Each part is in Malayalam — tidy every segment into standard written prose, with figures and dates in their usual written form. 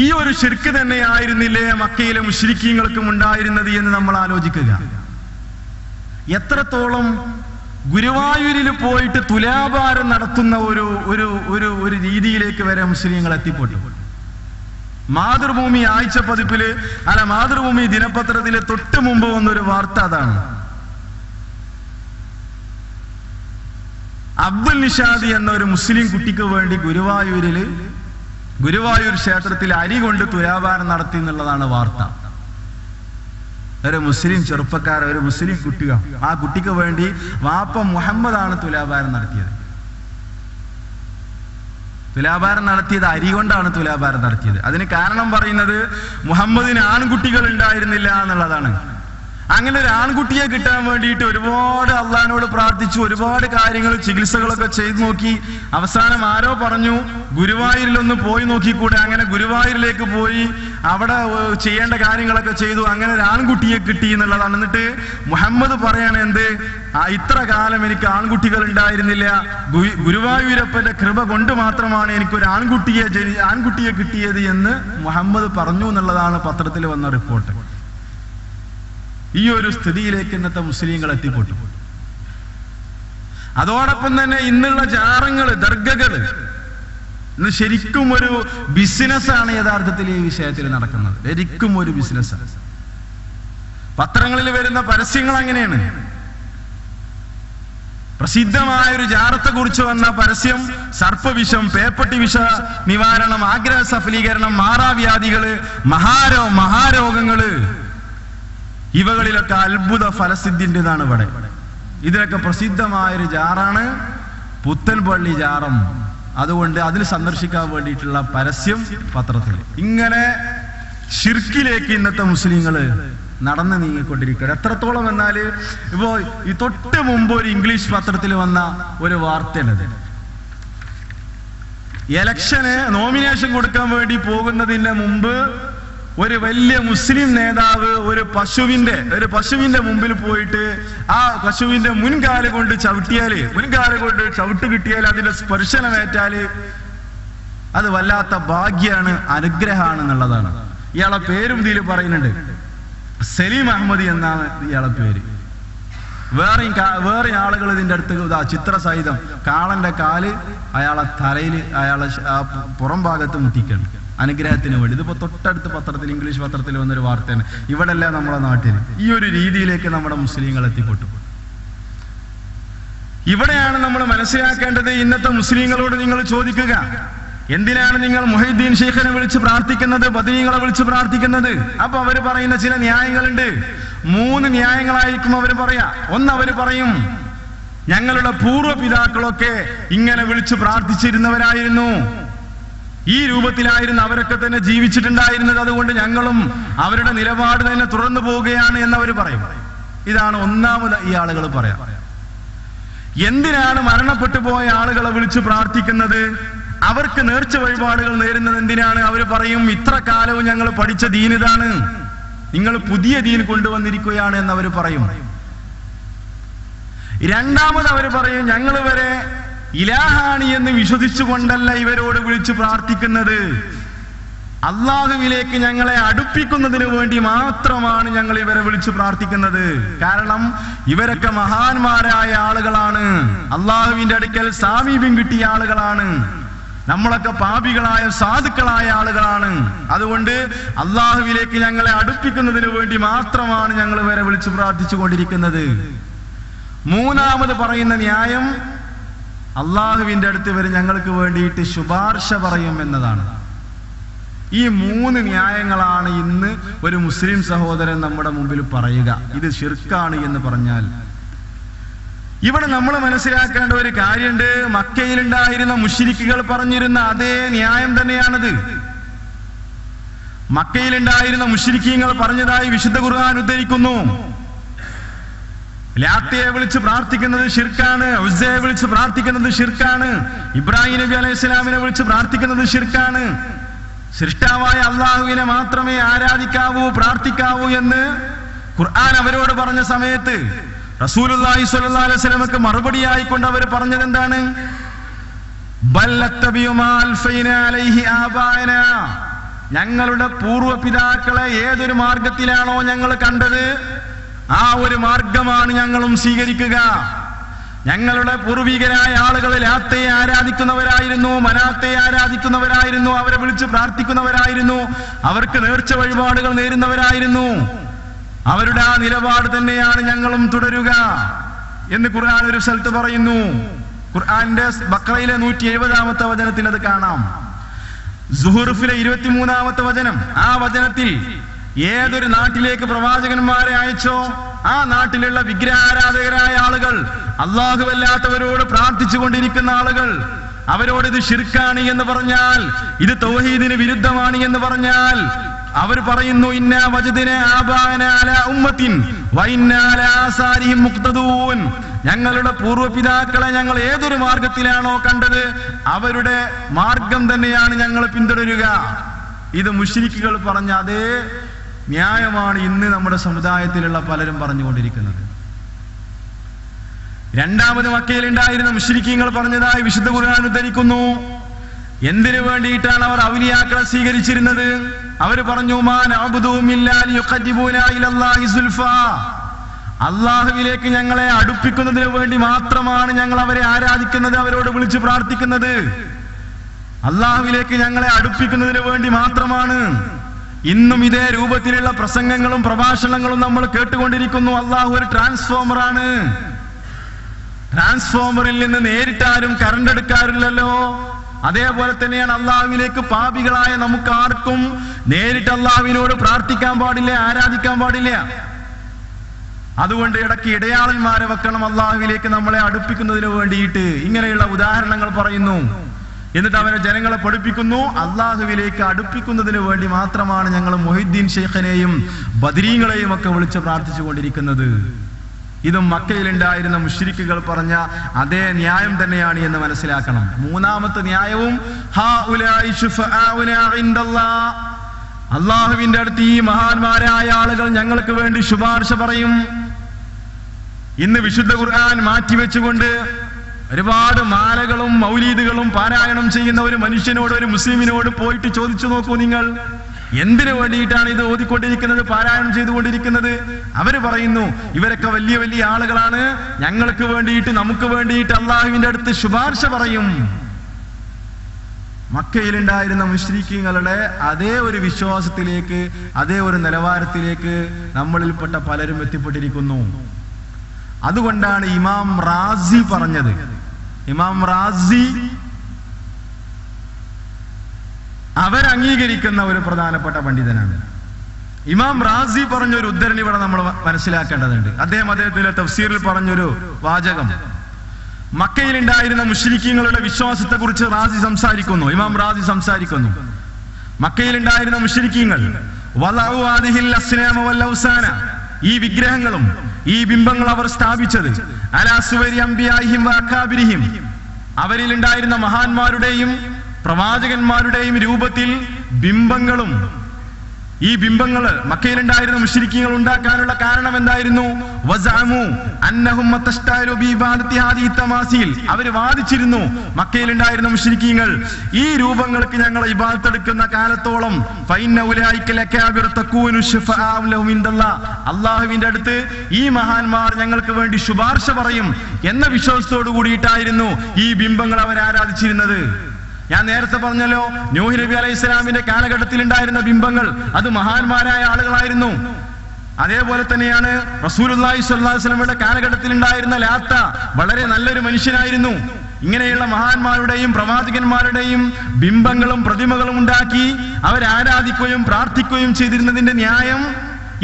ഈ ഒരു ശിർക്ക് തന്നെയായിരുന്നില്ലേ മക്കയിലെ മുശ്രിക്കീങ്ങൾക്കും ഉണ്ടായിരുന്നത് എന്ന് നമ്മൾ ആലോചിക്കുക. എത്രത്തോളം ഗുരുവായൂരിൽ പോയിട്ട് തുലാഭാരം നടത്തുന്ന ഒരു രീതിയിലേക്ക് വരെ മുസ്ലിങ്ങൾ എത്തിപ്പെട്ടു. മാതൃഭൂമി ആഴ്ച പതിപ്പില് മാതൃഭൂമി ദിനപത്രത്തില് തൊട്ട് മുമ്പ് വന്നൊരു വാർത്ത അതാണ്. അബ്ദുൽ നിഷാദി എന്ന ഒരു മുസ്ലിം കുട്ടിക്ക് വേണ്ടി ഗുരുവായൂർ ക്ഷേത്രത്തിൽ അരി കൊണ്ട് തുലാഭാരം നടത്തി എന്നുള്ളതാണ് വാർത്ത. ഒരു മുസ്ലിം ചെറുപ്പക്കാരൻ, ഒരു മുസ്ലിം കുട്ടിക, ആ കുട്ടിക്ക് വേണ്ടി വാപ്പ മുഹമ്മദാണ് തുലാഭാരം നടത്തിയത്. തുലാഭാരം നടത്തിയത് അരി കൊണ്ടാണ് തുലാഭാരം നടത്തിയത്. അതിന് കാരണം പറയുന്നത് മുഹമ്മദിന് ആൺകുട്ടികൾ ഉണ്ടായിരുന്നില്ല എന്നുള്ളതാണ്. അങ്ങനെ ഒരു ആൺകുട്ടിയെ കിട്ടാൻ വേണ്ടിയിട്ട് ഒരുപാട് അള്ളാഹിനോട് പ്രാർത്ഥിച്ചു, ഒരുപാട് കാര്യങ്ങൾ ചികിത്സകളൊക്കെ ചെയ്തു നോക്കി. അവസാനം ആരോ പറഞ്ഞു ഗുരുവായൂരിലൊന്ന് പോയി നോക്കിക്കൂടെ. അങ്ങനെ ഗുരുവായൂരിലേക്ക് പോയി അവിടെ ചെയ്യേണ്ട കാര്യങ്ങളൊക്കെ ചെയ്തു. അങ്ങനെ ഒരു ആൺകുട്ടിയെ കിട്ടി എന്നുള്ളതാണ്. എന്നിട്ട് മുഹമ്മദ് പറയണ എന്ത്, ഇത്ര കാലം എനിക്ക് ആൺകുട്ടികൾ ഉണ്ടായിരുന്നില്ല, ഗുരുവായൂരപ്പന്റെ കൃപ കൊണ്ട് മാത്രമാണ് എനിക്കൊരു ആൺകുട്ടിയെ കിട്ടിയത് എന്ന് മുഹമ്മദ് പറഞ്ഞു എന്നുള്ളതാണ് പത്രത്തിൽ വന്ന റിപ്പോർട്ട്. ഈ ഒരു സ്ഥിതിയിലേക്ക് ഇന്നത്തെ മുസ്ലിങ്ങൾ എത്തിപ്പെട്ടു. അതോടൊപ്പം തന്നെ ഇന്നുള്ള ജാറങ്ങള്, ദർഗകള് ഇന്ന് ശരിക്കും ഒരു ബിസിനസ്സാണ് യഥാർത്ഥത്തിൽ ഈ വിഷയത്തിൽ നടക്കുന്നത്. ശരിക്കും ഒരു ബിസിനസ്സാണ്. പത്രങ്ങളിൽ വരുന്ന പരസ്യങ്ങൾ അങ്ങനെയാണ്. പ്രസിദ്ധമായൊരു ജാറത്തെ കുറിച്ച് വന്ന പരസ്യം സർപ്പവിഷം, പേപ്പട്ടി വിഷ നിവാരണം, ആഗ്രഹ സഫലീകരണം, മാറാവ്യാധികള്, മഹാരോഗങ്ങള്, ഇവകളിലൊക്കെ അത്ഭുത ഫലസിദ്ധിൻ്റെതാണ് ഇവിടെ. ഇതിനൊക്കെ പ്രസിദ്ധമായൊരു ജാറാണ് പുത്തൻപള്ളി ജാറം. അതുകൊണ്ട് അതിൽ സന്ദർശിക്കാൻ വേണ്ടിയിട്ടുള്ള പരസ്യം പത്രത്തിൽ. ഇങ്ങനെ ഷിർക്കിലേക്ക് ഇന്നത്തെ മുസ്ലിങ്ങള് നടന്നു നീങ്ങിക്കൊണ്ടിരിക്കുകയാണ്. എത്രത്തോളം എന്നാല് ഇപ്പോ ഈ തൊട്ട് മുമ്പ് ഒരു ഇംഗ്ലീഷ് പത്രത്തിൽ വന്ന ഒരു വാർത്തയാണത്. ഇലക്ഷന് നോമിനേഷൻ കൊടുക്കാൻ വേണ്ടി പോകുന്നതിന് മുമ്പ് ഒരു വലിയ മുസ്ലിം നേതാവ് ഒരു പശുവിന്റെ മുമ്പിൽ പോയിട്ട് ആ പശുവിന്റെ മുൻകാല് കൊണ്ട് ചവിട്ട് കിട്ടിയാൽ അതിന്റെ സ്പർശനമേറ്റാല് അത് വല്ലാത്ത ഭാഗ്യാണ്, അനുഗ്രഹമാണെന്നുള്ളതാണ്. ഇയാളെ പേരും ഇതിൽ പറയുന്നുണ്ട്. സലീം അഹമ്മദി എന്നാണ് ഇയാളെ പേര്. വേറെ ആളുകൾ ഇതിന്റെ അടുത്ത് ചിത്രസഹിതം കാളന്റെ കാല് അയാളെ തലയിൽ, അയാളെ പുറം ഭാഗത്ത് മുട്ടിക്കണം അനുഗ്രഹത്തിന് വേണ്ടി. ഇതിപ്പോ തൊട്ടടുത്ത പത്രത്തിൽ, ഇംഗ്ലീഷ് പത്രത്തിൽ വന്നൊരു വാർത്തയാണ്. ഇവിടെല്ല നമ്മുടെ നാട്ടിൽ ഈ ഒരു രീതിയിലേക്ക് നമ്മുടെ മുസ്ലിങ്ങൾ എത്തിപ്പെട്ടു. ഇവിടെയാണ് നമ്മൾ മനസ്സിലാക്കേണ്ടത്. ഇന്നത്തെ മുസ്ലിങ്ങളോട് നിങ്ങൾ ചോദിക്കുക, എന്തിനാണ് നിങ്ങൾ മുഹീദ്ദീൻ ഷെയ്ഖിനെ വിളിച്ച് പ്രാർത്ഥിക്കുന്നത്, ബദരീങ്ങളെ വിളിച്ച് പ്രാർത്ഥിക്കുന്നത്? അപ്പൊ അവര് പറയുന്ന ചില ന്യായങ്ങളുണ്ട്. 3 ന്യായങ്ങളായിരിക്കും അവർ പറയാ. അവര് പറയും, ഞങ്ങളുടെ പൂർവ്വപിതാക്കളൊക്കെ ഇങ്ങനെ വിളിച്ച് പ്രാർത്ഥിച്ചിരുന്നവരായിരുന്നു, ഈ രൂപത്തിലായിരുന്നു അവരൊക്കെ തന്നെ ജീവിച്ചിട്ടുണ്ടായിരുന്നത്, അതുകൊണ്ട് ഞങ്ങളും അവരുടെ നിലപാട് തന്നെ തുടർന്നു പോവുകയാണ് എന്നവർ പറയും. ഇതാണ് ഒന്നാമത് ഈ ആളുകൾ പറയാം. എന്തിനാണ് മരണപ്പെട്ടു പോയ ആളുകളെ വിളിച്ച് പ്രാർത്ഥിക്കുന്നത്? അവർക്ക് നേർച്ച വഴിപാടുകൾ നേരുന്നത് എന്തിനാണ്? അവർ പറയും, ഇത്ര കാലവും ഞങ്ങൾ പഠിച്ച ദീൻ ഇതാണ്, നിങ്ങൾ പുതിയ ദീൻ കൊണ്ടുവന്നിരിക്കുകയാണ് എന്നവർ പറയും. രണ്ടാമത് അവർ പറയും, ഞങ്ങൾ വരെ ഇലാഹാണി എന്ന് വിശ്വസിച്ചുകൊണ്ടല്ല ഇവരോട് വിളിച്ച് പ്രാർത്ഥിക്കുന്നത്, അള്ളാഹുവിലേക്ക് ഞങ്ങളെ അടുപ്പിക്കുന്നതിന് വേണ്ടി മാത്രമാണ് ഞങ്ങൾ ഇവരെ വിളിച്ചു പ്രാർത്ഥിക്കുന്നത്. കാരണം ഇവരൊക്കെ മഹാന്മാരായ ആളുകളാണ്, അള്ളാഹുവിന്റെ അടുക്കൽ സാമീപ്യം കിട്ടിയ ആളുകളാണ്, നമ്മളൊക്കെ പാപികളായ സാധുക്കളായ ആളുകളാണ്. അതുകൊണ്ട് അള്ളാഹുവിലേക്ക് ഞങ്ങളെ അടുപ്പിക്കുന്നതിന് വേണ്ടി മാത്രമാണ് ഞങ്ങൾ ഇവരെ വിളിച്ചു പ്രാർത്ഥിച്ചു കൊണ്ടിരിക്കുന്നത്. മൂന്നാമത് പറയുന്ന ന്യായം, അള്ളാഹുവിന്റെ അടുത്ത് ഇവർ ഞങ്ങൾക്ക് വേണ്ടിയിട്ട് ശുപാർശ പറയും എന്നതാണ്. ഈ 3 ന്യായങ്ങളാണ് ഇന്ന് ഒരു മുസ്ലിം സഹോദരൻ നമ്മുടെ മുമ്പിൽ പറയുക ഇത് ശിർക്കാണ് എന്ന് പറഞ്ഞാൽ. ഇവിടെ നമ്മൾ മനസ്സിലാക്കേണ്ട ഒരു കാര്യമുണ്ട്. മക്കയിലുണ്ടായിരുന്ന മുശ്രിക്കുകൾ പറഞ്ഞിരുന്ന അതേ ന്യായം തന്നെയാണത്. മക്കയിലുണ്ടായിരുന്ന മുശ്രിക്കീങ്ങൾ പറഞ്ഞതായി വിശുദ്ധ ഖുർആൻ ഉദ്ധരിക്കുന്നു. ലാത്തയെ വിളിച്ച് പ്രാർത്ഥിക്കുന്നത് ഷിർക്കാണ്, ഉസ്സയെ വിളിച്ച് പ്രാർത്ഥിക്കുന്നത് ഷിർക്കാണ്, ഇബ്രാഹിം നബി അലൈഹി സ്വലാമിനെ വിളിച്ച് പ്രാർത്ഥിക്കുന്നത് ഷിർക്കാണ്, സൃഷ്ടാവായ അള്ളാഹുവിനെ മാത്രമേ ആരാധിക്കാവൂ പ്രാർത്ഥിക്കാവൂ എന്ന് ഖുർആൻ അവരോട് പറഞ്ഞ സമയത്ത് റസൂലുള്ളാഹി സ്വല്ലല്ലാഹു അലൈഹി വസല്ലമക്ക് മറുപടിയായിക്കൊണ്ട് അവർ പറഞ്ഞത് എന്താണ്? ഞങ്ങളുടെ പൂർവ്വപിതാക്കളെ ഏതൊരു മാർഗത്തിലാണോ ഞങ്ങൾ കണ്ടത് ആ ഒരു മാർഗമാണ് ഞങ്ങളും സ്വീകരിക്കുക. ഞങ്ങളുടെ പൂർവികരായ ആളുകൾ ലാത്തയെ ആരാധിക്കുന്നവരായിരുന്നു, മനാത്തെ ആരാധിക്കുന്നവരായിരുന്നു, അവരെ വിളിച്ച് പ്രാർത്ഥിക്കുന്നവരായിരുന്നു, അവർക്ക് നേർച്ച വഴിപാടുകൾ നേരുന്നവരായിരുന്നു. അവരുടെ ആ നിലപാട് തന്നെയാണ് ഞങ്ങളും തുടരുക എന്ന് ഖുർആൻ ഒരു സ്ഥലത്ത് പറയുന്നു. ഖുർആന്റെ ബഖറയിലെ 170-ാമത്തെ വചനത്തിൽ അത് കാണാം. സുഹുറുഫിലെ 23-ാമത്തെ വചനം, ആ വചനത്തിൽ ഏതൊരു നാട്ടിലേക്ക് പ്രവാചകന്മാരെ അയച്ചോ ആ നാട്ടിലുള്ള വിഗ്രഹാരാധകരായ ആളുകൾ, അല്ലാഹുവല്ലാത്തവരോട് പ്രാർത്ഥിച്ചു കൊണ്ടിരിക്കുന്ന ആളുകൾ, അവരോട് ഇത് ശിർക്കാണ് എന്ന് പറഞ്ഞാൽ, ഇത് തൗഹീദിന് വിരുദ്ധമാണ് എന്ന് പറഞ്ഞാൽ, അവർ പറയുന്നു ഇന്നാ വജദ്നാ ആബാഅനാ അലാ ഉമ്മത്തിൻ വഇന്നാ അലാ ആസാരിഹിം മുഖ്തദൂൻ. ഞങ്ങളുടെ പൂർവ്വപിതാക്കളെ ഞങ്ങൾ ഏതൊരു മാർഗത്തിലാണോ കണ്ടത് അവരുടെ മാർഗം തന്നെയാണ് ഞങ്ങൾ പിന്തുടരുക. ഇത് മുശ്രിക്കുകൾ പറഞ്ഞ അതേ ന്യായമാണ് ഇന്ന് നമ്മുടെ സമുദായത്തിലുള്ള പലരും പറഞ്ഞുകൊണ്ടിരിക്കുന്നത്. രണ്ടാമത് മക്കയിൽ ഉണ്ടായിരുന്ന മുശ്രിക്കീങ്ങൾ പറഞ്ഞതായി വിശുദ്ധ ഖുർആൻ ഉദ്ധരിക്കുന്നു. എന്തിനു വേണ്ടിയിട്ടാണ് അവർ ഔലിയാക്കളെ സ്വീകരിച്ചിരുന്നത്? അവർ പറഞ്ഞു മാ നഅബുദുഹും ഇല്ലാ ലിയുഖർരിബൂനാ ഇലല്ലാഹി സുൽഫാ. അള്ളാഹുവിലേക്ക് ഞങ്ങളെ അടുപ്പിക്കുന്നതിന് വേണ്ടി മാത്രമാണ് ഞങ്ങൾ അവരെ ആരാധിക്കുന്നത്, അവരോട് വിളിച്ച് പ്രാർത്ഥിക്കുന്നത്. അള്ളാഹുവിലേക്ക് ഞങ്ങളെ അടുപ്പിക്കുന്നതിന് വേണ്ടി മാത്രമാണ്. ഇന്നും ഇതേ രൂപത്തിലുള്ള പ്രസംഗങ്ങളും പ്രഭാഷണങ്ങളും നമ്മൾ കേട്ടുകൊണ്ടിരിക്കുന്നു. അള്ളാഹു ഒരു ട്രാൻസ്ഫോമറാണ്. ട്രാൻസ്ഫോമറിൽ നിന്ന് നേരിട്ടാരും കറണ്ട് എടുക്കാറില്ലല്ലോ. അതേപോലെ തന്നെയാണ് അള്ളാഹുവിലേക്ക് പാപികളായ നമുക്ക് ആർക്കും നേരിട്ട് അള്ളാഹുവിനോട് പ്രാർത്ഥിക്കാൻ പാടില്ല, ആരാധിക്കാൻ പാടില്ല. അതുകൊണ്ട് ഇടയ്ക്ക് ഇടയാളന്മാരെ വെക്കണം അള്ളാഹുവിലേക്ക് നമ്മളെ അടുപ്പിക്കുന്നതിന് വേണ്ടിയിട്ട്. ഇങ്ങനെയുള്ള ഉദാഹരണങ്ങൾ പറയുന്നു. എന്നിട്ട് അവരെ ജനങ്ങളെ പഠിപ്പിക്കുന്നു അള്ളാഹുവിലേക്ക് അടുപ്പിക്കുന്നതിന് വേണ്ടി മാത്രമാണ് ഞങ്ങൾ മുഹിദ്ദീൻ ഷെയ്ഖിനെയും ബദരീങ്ങളെയും ഒക്കെ വിളിച്ച് പ്രാർത്ഥിച്ചു കൊണ്ടിരിക്കുന്നത്. ഇതും മക്കയിലുണ്ടായിരുന്ന മുശ്രിക്കുകൾ പറഞ്ഞ അതേ ന്യായം തന്നെയാണ് എന്ന് മനസ്സിലാക്കണം. മൂന്നാമത്തെ ന്യായവും അള്ളാഹുവിന്റെ അടുത്ത് ഈ മഹാന്മാരായ ആളുകൾ ഞങ്ങൾക്ക് വേണ്ടി ശുപാർശ പറയും. ഇന്ന് വിശുദ്ധ ഖുർആൻ മാറ്റിവെച്ചുകൊണ്ട് ഒരുപാട് മാലകളും മൗലീദുകളും പാരായണം ചെയ്യുന്ന ഒരു മനുഷ്യനോട്, ഒരു മുസ്ലിമിനോട് പോയിട്ട് ചോദിച്ചു നോക്കൂ, നിങ്ങൾ എന്തിനു വേണ്ടിയിട്ടാണ് ഇത് ഓതിക്കൊണ്ടിരിക്കുന്നത്, പാരായണം ചെയ്തുകൊണ്ടിരിക്കുന്നത്? അവര് പറയുന്നു ഇവരൊക്കെ വലിയ വലിയ ആളുകളാണ്, ഞങ്ങൾക്ക് വേണ്ടിയിട്ട് നമുക്ക് വേണ്ടിയിട്ട് അള്ളാഹുവിന്റെ അടുത്ത് ശുപാർശ പറയും. മക്കയിലുണ്ടായിരുന്ന മുശ്രിക്കീങ്ങളുടെ അതേ ഒരു വിശ്വാസത്തിലേക്ക്, അതേ ഒരു നിലവാരത്തിലേക്ക് നമ്മളിൽപ്പെട്ട പലരും എത്തിപ്പെട്ടിരിക്കുന്നു. അതുകൊണ്ടാണ് ഇമാം റാസി പറഞ്ഞത്. ഇമാം റാസി അവരംഗീകരിക്കുന്ന ഒരു പ്രധാനപ്പെട്ട പണ്ഡിതനാണ്. ഇമാം റാസി പറഞ്ഞൊരു ഉദ്ധരണി ഇവിടെ നമ്മൾ മനസ്സിലാക്കേണ്ടതുണ്ട്. അദ്ദേഹത്തിന്റെ തഫ്സീറിൽ പറഞ്ഞൊരു വാചകം, മക്കയിലുണ്ടായിരുന്ന മുശ്രിക്കീങ്ങളുടെ വിശ്വാസത്തെ കുറിച്ച് റാസി സംസാരിക്കുന്നു. ഇമാം റാസി സംസാരിക്കുന്നു, മക്കയിലുണ്ടായിരുന്ന മുശ്രിക്കീങ്ങൾ ഈ വിഗ്രഹങ്ങളും ഈ ബിംബങ്ങൾ അവർ സ്ഥാപിച്ചത് അവരിലുണ്ടായിരുന്ന മഹാന്മാരുടെയും പ്രവാചകന്മാരുടെയും രൂപത്തിൽ ബിംബങ്ങളും, ഈ ബിംബങ്ങള് മക്കയിലുണ്ടായിരുന്ന മുശ്രിക്കീങ്ങൾ ഉണ്ടാക്കാനുള്ള കാരണം എന്തായിരുന്നു? അവര് വാദിച്ചിരുന്നു, മക്കയിലുണ്ടായിരുന്ന മുശ്രിക്കീങ്ങൾ ഈ രൂപങ്ങൾക്ക് ഞങ്ങൾ ഇബാദത്ത് എടുക്കുന്ന കാലത്തോളം അള്ളാഹുവിന്റെ അടുത്ത് ഈ മഹാന്മാർ ഞങ്ങൾക്ക് വേണ്ടി ശുപാർശ പറയും എന്ന വിശ്വാസത്തോടു കൂടിയിട്ടായിരുന്നു ഈ ബിംബങ്ങൾ അവർ ആരാധിച്ചിരുന്നത്. ഞാൻ നേരത്തെ പറഞ്ഞല്ലോ, നൂഹ് നബി അലൈഹി സ്വലാമിന്റെ കാലഘട്ടത്തിൽ ഉണ്ടായിരുന്ന ബിംബങ്ങൾ അത് മഹാന്മാരായ ആളുകളായിരുന്നു. അതേപോലെ തന്നെയാണ് റസൂലുള്ളാഹി സ്വല്ലല്ലാഹു അലൈഹി വസല്ലമയുടെ കാലഘട്ടത്തിൽ ഉണ്ടായിരുന്ന ലാത്ത വളരെ നല്ലൊരു മനുഷ്യനായിരുന്നു. ഇങ്ങനെയുള്ള മഹാന്മാരുടെയും പ്രവാചകന്മാരുടെയും ബിംബങ്ങളും പ്രതിമകളും ഉണ്ടാക്കി അവരാരാധിക്കുകയും പ്രാർത്ഥിക്കുകയും ചെയ്തിരുന്നതിന്റെ ന്യായം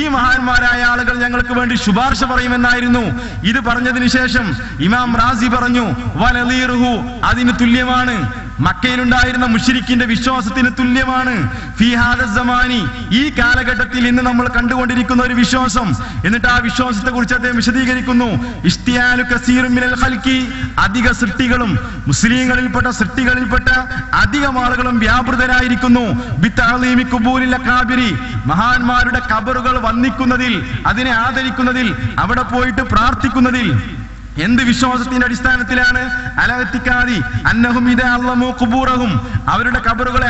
ഈ മഹാന്മാരായ ആളുകൾ ഞങ്ങൾക്ക് വേണ്ടി ശുപാർശ പറയുമെന്നായിരുന്നു. ഇത് പറഞ്ഞതിന് ശേഷം ഇമാം റാസി പറഞ്ഞു വലലീറുഹു, അതിന് തുല്യമാണ്, മക്കയിലുണ്ടായിരുന്ന മുശ്രിക്കിന്റെ വിശ്വാസത്തിന് തുല്യമാണ്. ഫീ ഹാദ സമാനി, ഈ കാലഘട്ടത്തിൽ ഇന്ന് നമ്മൾ കണ്ടുകൊണ്ടിരിക്കുന്ന ഒരു വിശ്വാസം. എന്നിട്ട് ആ വിശ്വാസത്തെ കുറിച്ച് അദ്ദേഹം വിശദീകരിക്കുന്നു. ഇസ്തിയാലു കസീറും മിനൽ ഖൽഖി, അധിക സൃഷ്ടികളും മുസ്ലിങ്ങളിൽപ്പെട്ട സൃഷ്ടികളിൽപ്പെട്ട അധികം ആളുകളും വ്യാപൃതരായിരിക്കുന്നു. ബിതഅലീമി ഖുബൂലിൽ അകാബിരി, മഹാന്മാരുടെ ഖബറുകൾ വന്ദിക്കുന്നതിൽ, അതിനെ ആദരിക്കുന്നതിൽ, അവിടെ പോയിട്ട് പ്രാർത്ഥിക്കുന്നതിൽ. എന്ത് വിശ്വാസത്തിന്റെ അടിസ്ഥാനത്തിലാണ്? അലഅത്തിക്കാദി അന്നഹും ഇദാ അല്ലമു ഖുബൂറഹും, അവരുടെ ഖബറുകളെ